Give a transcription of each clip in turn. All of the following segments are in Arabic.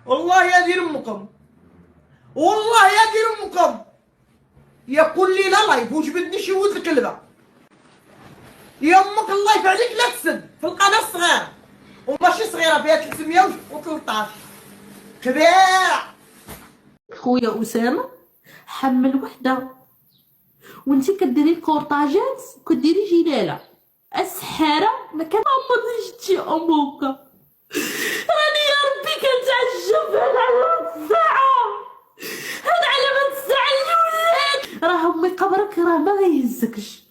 والله يا دير امكم، والله يا دير امكم، يا كل ليله لايف وجبدني شي ولد الكلبه. يا امك الله يف عليك لا تسد في القناه الصغيره، وماشي صغيره فيها 313 كبيره. خويا أسامة حمل وحدة وانتي كديري الكورطاجات وكديري جلالة السحارة ما كان عمرني شتي أموكا. راني يا ربي كنتعجب هاد علامة الساعة، هاد علامة الساعة الأولاد راه أمي قبرك راه ما غيهزكش.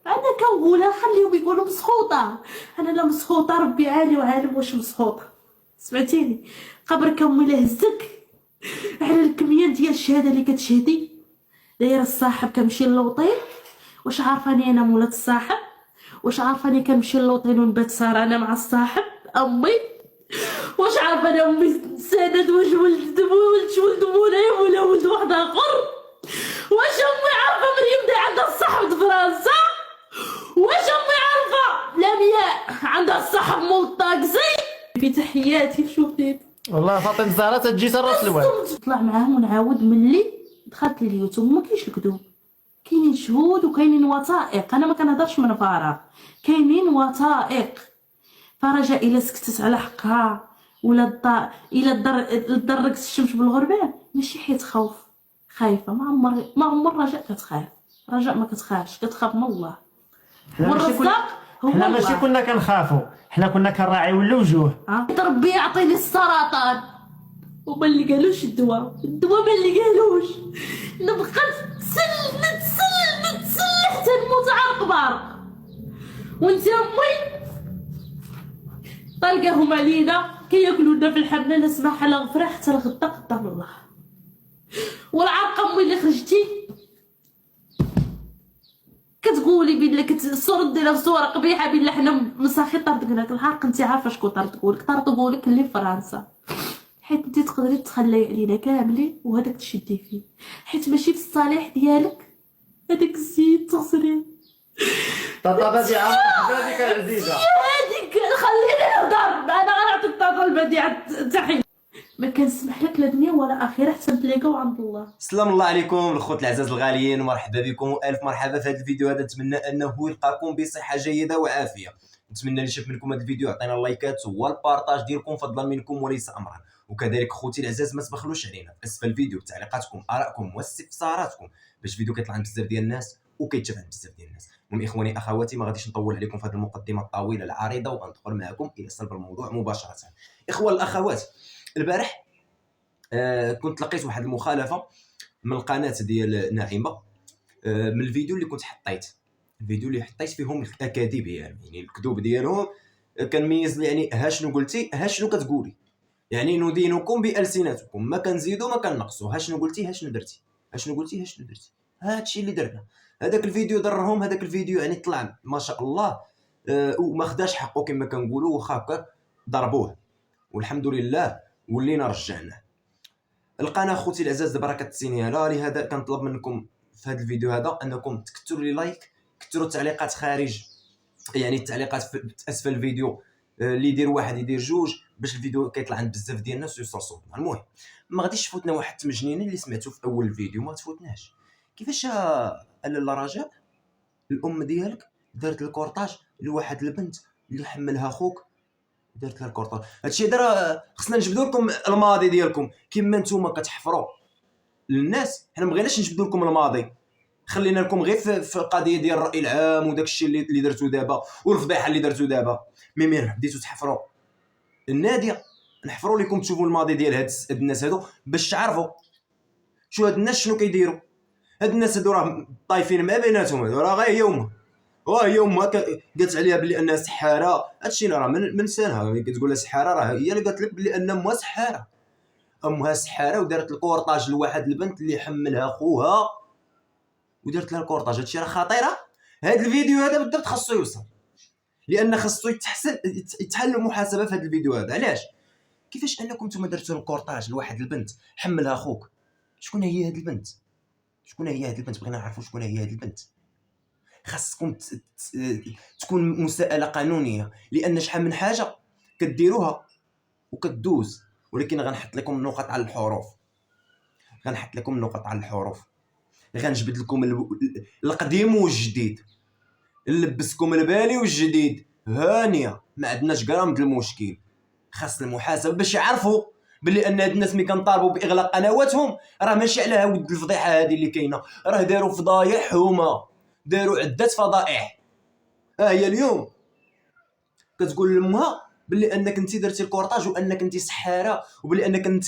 أنا كنقولها خليهم يقولوا مسخوطة، أنا لا مسخوطة ربي عالي وعالم واش مسخوطة. سمعتيني؟ قبرك أمي لا هزك على الكميه ديال الشهاده اللي كتشهدي دايره الصاحب كنمشي للوطين. واش عارفاني انا مولات الصاحب؟ واش عارفاني كنمشي للوطين ونبات سهرانه مع الصاحب امي؟ واش عارفاني امي سند واش ولد مولاي ولا ولد واحد اخر؟ واش امي عارفه مريم داي عندها الصاحب د فرنسا؟ واش امي عارفه لمياء عندها الصاحب مول الطاكسي؟ في تحياتي شوفي والله فاطمه الزهراء تجي تراس الوالد. نطلع معاهم ونعاود ملي دخلت اليوتيوب ما كاينش الكذوب، كاينين شهود وكاينين وثائق. انا ما كنهضرش من فراغ، كاينين وثائق. فرجاء الا سكتت على حقها ولا الا دركت الشمس بالغربان ماشي حيت خوف خايفه. ما عمر رجاء كتخاف، رجاء ما كتخافش، كتخاف من الله والرزاق هو حنا الله. ماشي كنا كنخافوا، حنا كنا كنراعيو الوجوه. ربي يعطيني السرطان وما اللي قالوش الدواء ما اللي قالوش. نبقى نتسل حتى نموت على القبر. وانت امي طلقاهم علينا كياكلونا في الحمله لا سمح لا غفره حتى الغدا قدام الله. والعرق امي اللي خرجتي كتقولي بلا الصورة ديالها في صورة قبيحه بلا حنا مساخي طردقناك الحرق. انت عارفه شكون طردقولك اللي في فرنسا، حيت انت تقدري تخلي علينا كاملين وهداك تشدي فيه، حيت ماشي في الصالح ديالك هذاك السيد تغسليه. طاطا بديعه هذيك العزيزه هذيك خليني نهضر، انا غنعطيك طاطا البديعه تحيه. ما كنسمح لك لا دنيا ولا اخره حتى نتلاقاو عند الله. السلام الله عليكم الخوت العزاز الغاليين، مرحبا بكم والف مرحبا في هذا الفيديو هذا. نتمنى انه يلقاكم بصحه جيده وعافيه. نتمنى اللي شاف منكم هذا الفيديو يعطينا اللايكات والبارطاج ديالكم فضلا منكم وليس امرا. وكذلك خوتي العزاز ما تبخلوش علينا في اسفل الفيديو بتعليقاتكم ارائكم واستفساراتكم باش الفيديو كيطلع عند بزاف ديال الناس وكيتشاف عند بزاف ديال الناس. المهم اخواني اخواتي ما غاديش نطول عليكم في هذه المقدمه الطويله العريضه وغندخل معكم الى صلب الموضوع مباشره. اخوان الاخوات، البارح كنت لقيت واحد المخالفه من القناه ديال ناعمه من الفيديو اللي كنت حطيت. الفيديو اللي حطيت فيهم الاكاذيب، يعني الكذوب ديالهم. كنميز يعني ها شنو قلتي ها شنو كتقولي، يعني ندينكم بالسنتكم، ما كنزيدوا ما كنقصوا. ها شنو قلتي ها شنو درتي، ها شنو قلتي ها شنو درتي. هذا الشيء اللي درنا. هذاك الفيديو ضرهم، هذاك الفيديو يعني طلع ما شاء الله وما خداش حقه كما كنقولوا، واخا هكا ضربوه والحمد لله ولينا رجعناه. القناه خوتي العزاز دابا راه كتسينيالا، لهذا كنطلب منكم في هذا الفيديو هذا انكم تكثروا لي لايك، كثروا التعليقات خارج، يعني التعليقات في اسفل الفيديو. اللي يدير واحد يدير جوج باش الفيديو كيطلع عند بزاف ديال الناس ويوصل صوتنا. المهم ما غاديش تفوتنا واحد التمجنين اللي سمعتو في اول الفيديو، ما تفوتناش. كيفاش لاله رجاء الام ديالك دارت الكورطاج لواحد البنت اللي حملها خوك، درت لها الكورطاج. هادشي دار خصنا نجبدوا لكم الماضي ديالكم كما نتوما كتحفروا للناس. حنا ما بغيناش نجبدوا لكم الماضي، خلينا لكم غير في القضيه ديال الراي العام وداك الشيء اللي درتو دابا والفضيحه اللي درتو دابا. مي بديتوا تحفروا الناديه، نحفروا لكم تشوفوا الماضي ديال هاد الناس هادو باش تعرفوا شو هاد الناس شنو كيديروا. هاد الناس هادو راه طايفين مع بيناتهم، هادو راه غير يوم هي امها قالت عليها بلي انها سحاره. هادشي راه من لسانها كتقول لها سحاره، راه هي اللي قالت لك بلي ان امها سحاره. امها سحاره ودارت الكورطاج لواحد البنت اللي حملها خوها ودارت لها الكورطاج. هادشي راه خطيره. هاد الفيديو هذا بالضبط خاصو يوصل، لان خاصو يتحل محاسبه في هذا الفيديو هذا. علاش؟ كيفاش انكم نتوما درتوا الكورطاج لواحد البنت حملها خوك؟ شكون هي هاد البنت؟ شكون هي هاد البنت؟ بغينا نعرفوا شكون هي هاد البنت. خاصكم تكون مساءله قانونيه، لان شحال من حاجه كديروها وكتدوز ولكن غنحط لكم النقط على الحروف، غنحط لكم النقط على الحروف، غنجبد لكم القديم والجديد، نلبسكم البالي والجديد، هانيه ما عندناش غرام د المشكل. خاص المحاسبه باش يعرفوا بلي ان هاد الناس ملي كنطالبوا باغلاق قنواتهم راه ماشي على ود الفضيحه هذه اللي كاينه، راه داروا فضايح هما، داروا عده فضائح. هي اليوم كتقول لامها بلي انك انت درتي الكورطاج وانك انت سحاره وبلي انك انت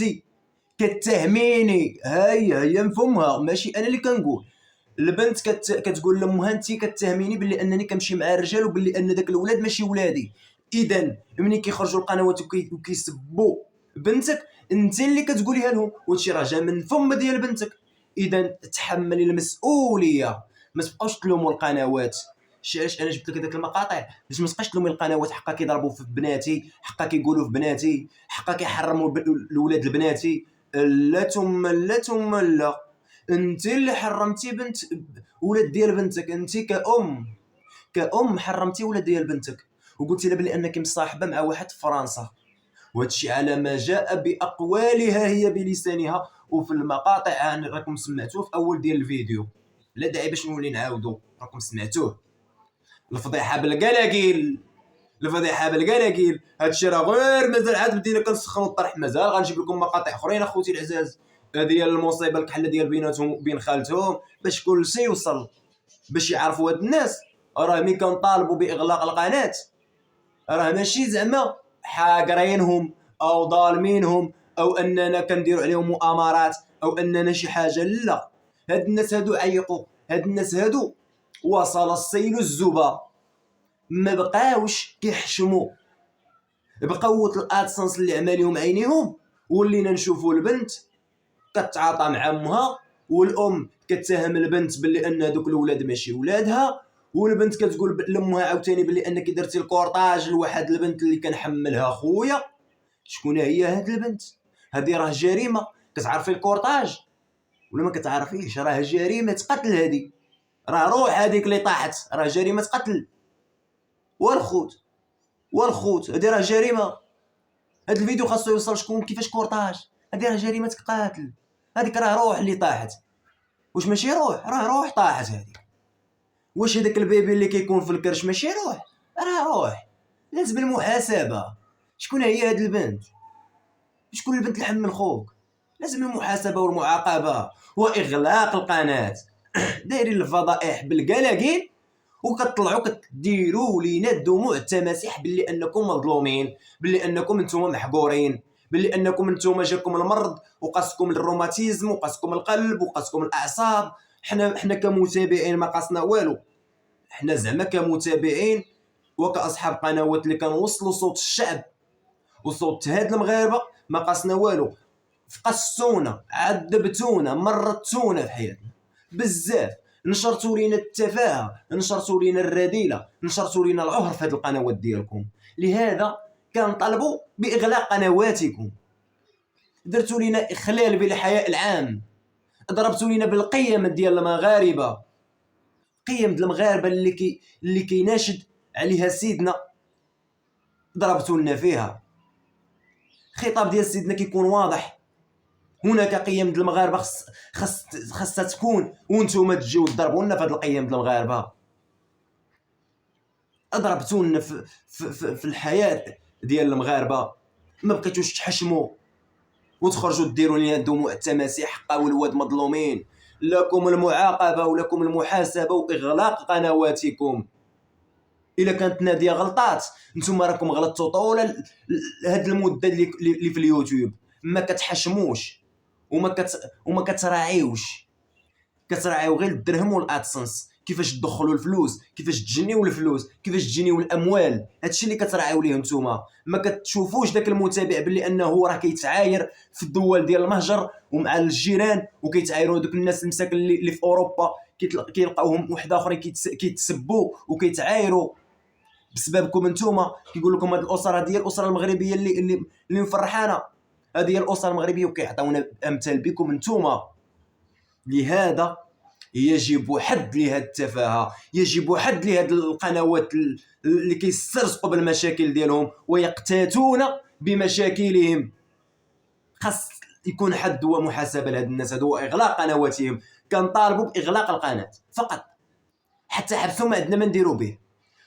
كتهميني. هي مفهومها، ماشي انا اللي كنقول. البنت كتقول لامها انت كتهميني بلي انني كنمشي مع الرجال وبلي ان داك الولاد ماشي ولادي. اذا ملي كيخرجوا القنوات وكيسبوا بنتك انت اللي كتقوليها لهم، وهادشي راه جا من فم ديال بنتك. اذا تحملي المسؤوليه، ما تبقاوش تلوموا القنوات. علاش انا جبت لك هذاك المقاطع؟ باش ما تبقاش تلومي القنوات حقا كيضربوا في بناتي، حقا كيقولوا في بناتي، حقا كيحرموا الاولاد لبناتي. لا ثم لا ثم لا، انت اللي حرمتي بنت ولاد ديال بنتك. انت كأم حرمتي ولاد ديال بنتك وقلتي لها بلي انك مصاحبه مع واحد في فرنسا، وهادشي على ما جاء باقوالها هي بلسانها وفي المقاطع راكم سمعتوه في اول ديال الفيديو. لا داعي باش نولي نعاودو، راكم سمعتوه. الفضيحه بالقلاقيل، الفضيحه بالقلاقيل. هادشي راه غير مازال عاد بدينا كنسخنوا الطرح، مازال غنجيب لكم مقاطع اخرين اخوتي العزاز. هذه هي المصيبه الكحله ديال بيناتهم وبين خالتهم، باش كلشي يوصل، باش يعرفوا هاد الناس راه ملي كنطالبوا باغلاق القناه راه ماشي زعما حاقرينهم او ظالمينهم او اننا كنديروا عليهم مؤامرات او اننا شي حاجه. لا، هاد الناس هادو عيقوا، هاد الناس هادو وصل السيل الزبا، ما بقاوش كيحشموا، بقوه الادسنس اللي عماليهم عينيهم. ولينا نشوفوا البنت كتعاطى مع امها، والام كتهم البنت باللي ان هذوك الاولاد ماشي ولادها، والبنت كتقول لامها عاوتاني باللي انك درتي الكورطاج لواحد البنت اللي كنحملها خويا. شكون هي هاد البنت؟ هذه راه جريمه. كتعرفي الكورطاج ولا ما كتعرفيش؟ راه جريمه قتل هذه، راه روح هذيك اللي طاحت، راه جريمه قتل. والخوت هذه راه جريمه. هاد الفيديو خاصو يوصل شكون كيفاش كورطاج، هذه راه جريمه قتل. هذيك راه روح اللي طاحت، واش ماشي روح؟ راه روح طاحت هذيك. واش هذاك البيبي اللي كيكون في الكرش ماشي روح؟ راه روح. لازم المحاسبه. شكون هي هاد البنت؟ شكون البنت اللي حمل خوك؟ لازم المحاسبه والمعاقبه واغلاق القناه. دايرين الفضائح بالقلاقيل وكتطلعوا كديروا لينا الدموع التماسيح باللي انكم مظلومين، باللي انكم نتوما محقورين، باللي انكم نتوما جاكم المرض وقاسكم الروماتيزم وقاسكم القلب وقاسكم الاعصاب. حنا كمتابعين ما قاسنا والو، حنا زعما كمتابعين وكاصحاب قنوات اللي كنوصلوا صوت الشعب وصوت هاد المغاربه ما قاسنا والو. فقصونا، عذبتونا، مرضتونا في حياتنا بزاف، نشرتوا لينا التفاهه، نشرتوا لينا الرذيله، نشرتوا لينا العهر في هاد القنوات ديالكم. لهذا كنطالبوا باغلاق قنواتكم. درتوا لينا اخلال بالحياء العام، ضربتوا لينا بالقيم ديال المغاربه، قيم ديال المغاربه اللي كيناشد عليها سيدنا، ضربتوا لنا فيها. الخطاب ديال سيدنا كيكون واضح، هناك قيم ديال المغاربه خاصها تكون، وانتم تجيو تضربوا لنا في هذه القيم ديال المغاربه. ضربتوا لنا في الحياه ديال المغاربه، ما بقيتوش تحشموا وتخرجوا ديروا لنا دموع التماسيح حقا والواد مظلومين. لكم المعاقبه ولكم المحاسبه واغلاق قنواتكم. الا كانت ناديه غلطات نتوما راكم غلطتوا طول هاد المده اللي في اليوتيوب. ما كتحشموش وما كتراعيوش، كتراعيو غير الدرهم والادسنس، كيفاش تدخلوا الفلوس، كيفاش تجنيو الفلوس، كيفاش تجنيو الاموال. هادشي اللي كتراعيو ليه نتوما. ما كتشوفوش داك المتابع باللي انه راه كيتعاير في الدول ديال المهجر ومع الجيران، وكيتعايروا دوك الناس المساكن اللي في اوروبا كيلقاوهم واحد اخرين كيتسبوا وكيتعايروا بسببكم نتوما. كيقول لكم هاد الاسره هذه هي الاسره المغربيه اللي مفرحانا، هذه هي الاسره المغربيه، وكيعطيونا امثال بكم نتوما. لهذا يجب حد لهذه التفاهه، يجب حد لهذه القنوات اللي كيسترزقوا بالمشاكل ديالهم ويقتاتون بمشاكلهم. خاص يكون حد ومحاسبه لهاد الناس هادو واغلاق قنواتهم. كنطالبوا باغلاق القناه فقط، حتى حبسوا ما عندنا ما نديروا به،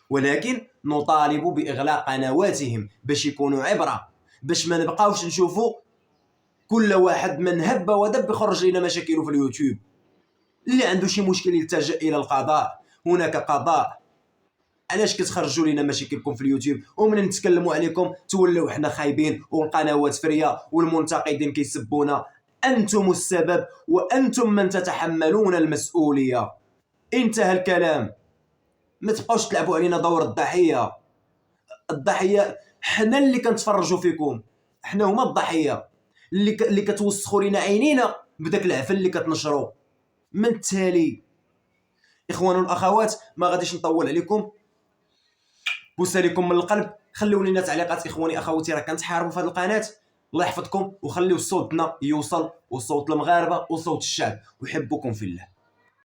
ولكن نطالب باغلاق قنواتهم باش يكونوا عبره، باش ما نبقاوش نشوفوا كل واحد من هب ودب يخرج لنا مشاكله في اليوتيوب. اللي عنده شي مشكل يلتجئ الى القضاء، هناك قضاء. علاش كتخرجوا لنا مشاكلكم في اليوتيوب ومن نتكلموا عليكم تولوا حنا خايبين والقنوات فريه والمنتقدين كيسبونا؟ انتم السبب وانتم من تتحملون المسؤوليه. انتهى الكلام. ما تبقاوش تلعبوا علينا دور الضحيه. الضحيه حنا اللي كنتفرجوا فيكم، حنا هما الضحيه اللي كتوسخوا لنا عينينا بداك العفن اللي كتنشروا. من التالي اخوان والاخوات ما غاديش نطول عليكم، بوسه لكم من القلب. خليو لنا تعليقات اخواني اخواتي، راه كنتحاربوا في هذه القناه. الله يحفظكم وخليو صوتنا يوصل وصوت المغاربه وصوت الشعب، ويحبكم في الله.